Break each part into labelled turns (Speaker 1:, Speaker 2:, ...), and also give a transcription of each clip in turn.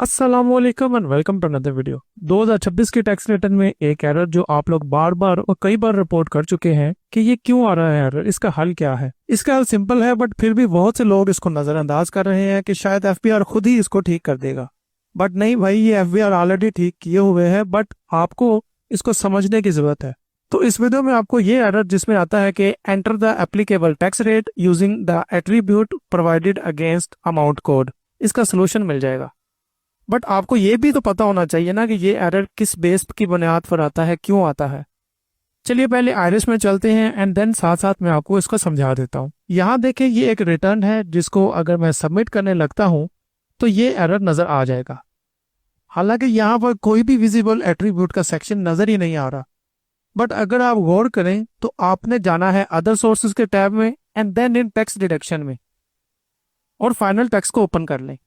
Speaker 1: अस्सलामुअलैकुम and welcome to another video. 2026 की tax return में एक एरर जो आप लोग बार बार और कई बार रिपोर्ट कर चुके हैं कि ये क्यों आ रहा है एरर, इसका हल क्या है। इसका हल सिंपल है, बट फिर भी बहुत से लोग इसको नजरअंदाज कर रहे हैं कि शायद एफबीआर खुद ही इसको ठीक कर देगा। बट नहीं भाई, ये एफबीआर ऑलरेडी ठीक किए हुए हैं, बट आपको इसको समझने की जरूरत है। तो इस वीडियो में आपको ये एरर जिसमें आता है कि enter the applicable tax rate using the attribute provided against amount code, इसका सोल्यूशन मिल जाएगा। बट आपको ये भी तो पता होना चाहिए ना कि ये एरर किस बेस की बुनियाद पर आता है, क्यों आता है। चलिए पहले आयरिस में चलते हैं एंड देन साथ साथ मैं आपको इसको समझा देता हूँ। यहाँ देखें, ये एक रिटर्न है जिसको अगर मैं सबमिट करने लगता हूँ तो ये एरर नजर आ जाएगा। हालांकि यहाँ पर कोई भी विजिबल एट्रीब्यूट का सेक्शन नजर ही नहीं आ रहा। बट अगर आप गौर करें तो आपने जाना है अदर सोर्सेज के टैब में and then in tax deduction में और फाइनल टैक्स को ओपन कर लें।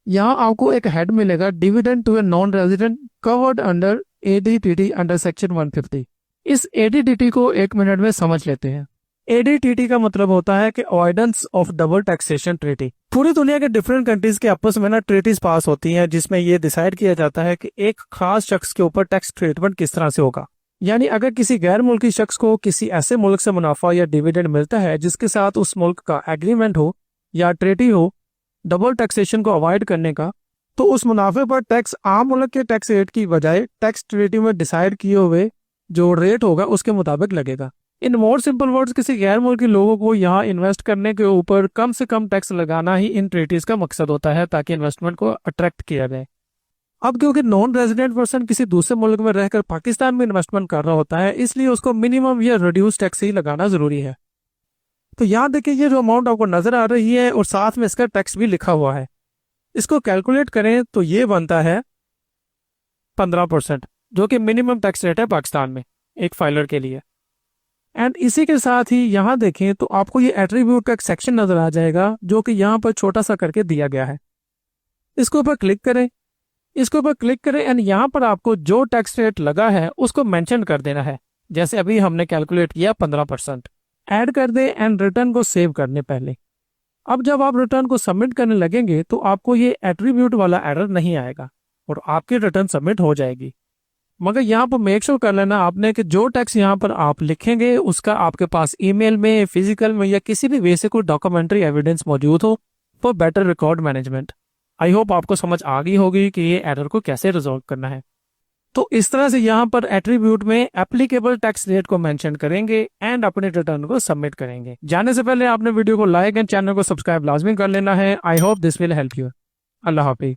Speaker 1: यहाँ आपको एक हेड मिलेगा, dividend to a non resident covered under ADTT under section 150। इस एडीटीटी को एक मिनट में समझ लेते हैं। एडीटीटी का मतलब होता है कि avoidance of double taxation treaty. पूरी दुनिया के डिफरेंट कंट्रीज के आपस में ना ट्रीटीज पास होती हैं जिसमें यह डिसाइड किया जाता है कि एक खास शख्स के ऊपर टैक्स ट्रीटमेंट किस तरह से होगा। यानी अगर किसी गैर मुल्की शख्स को किसी ऐसे मुल्क से मुनाफा या डिविडेंड मिलता है जिसके साथ उस मुल्क का एग्रीमेंट हो या ट्रीटी हो डबल टैक्सेशन को अवॉइड करने का, तो उस मुनाफे पर टैक्स आम मुल्क के टैक्स रेट की बजाय टैक्स ट्रीटी में डिसाइड किए हुए जो रेट होगा उसके मुताबिक लगेगा। इन मोर सिंपल वर्ड्स, किसी गैर मुल्की लोगों को यहाँ इन्वेस्ट करने के ऊपर कम से कम टैक्स लगाना ही इन ट्रीटीज का मकसद होता है ताकि इन्वेस्टमेंट को अट्रैक्ट किया जाए। अब क्योंकि नॉन रेजिडेंट पर्सन किसी दूसरे मुल्क में रहकर पाकिस्तान में इन्वेस्टमेंट कर रहा होता है, इसलिए उसको मिनिमम या रिड्यूस टैक्स ही लगाना जरूरी है। तो यहाँ देखिए, ये जो अमाउंट आपको नजर आ रही है और साथ में इसका टैक्स भी लिखा हुआ है, इसको कैलकुलेट करें तो ये बनता है 15%, जो कि मिनिमम टैक्स रेट है पाकिस्तान में एक फाइलर के लिए। एंड इसी के साथ ही यहाँ देखें तो आपको ये एट्रीब्यूट का एक सेक्शन नजर आ जाएगा जो कि यहाँ पर छोटा सा करके दिया गया है। इसके ऊपर क्लिक करें एंड यहाँ पर आपको जो टैक्स रेट लगा है उसको मेंशन कर देना है। जैसे अभी हमने कैलकुलेट किया 15%, ऐड कर दे एंड रिटर्न को सेव करने पहले। अब जब आप रिटर्न को सबमिट करने लगेंगे तो आपको ये एट्रीब्यूट वाला एरर नहीं आएगा और आपकी रिटर्न सबमिट हो जाएगी। मगर यहाँ पर मेक श्योर कर लेना आपने कि जो टैक्स यहाँ पर आप लिखेंगे उसका आपके पास ईमेल में, फिजिकल में या किसी भी वे से कोई डॉक्यूमेंट्री एविडेंस मौजूद हो for better record management. I hope आपको समझ आ गई होगी कि ये एरर को कैसे रिजॉल्व करना है। तो इस तरह से यहाँ पर एट्रीब्यूट में एप्लीकेबल टैक्स रेट को मेंशन करेंगे एंड अपने रिटर्न को सबमिट करेंगे। जाने से पहले आपने वीडियो को लाइक एंड चैनल को सब्सक्राइब लाजमी कर लेना है। I hope this will help you. Allah Hafiz.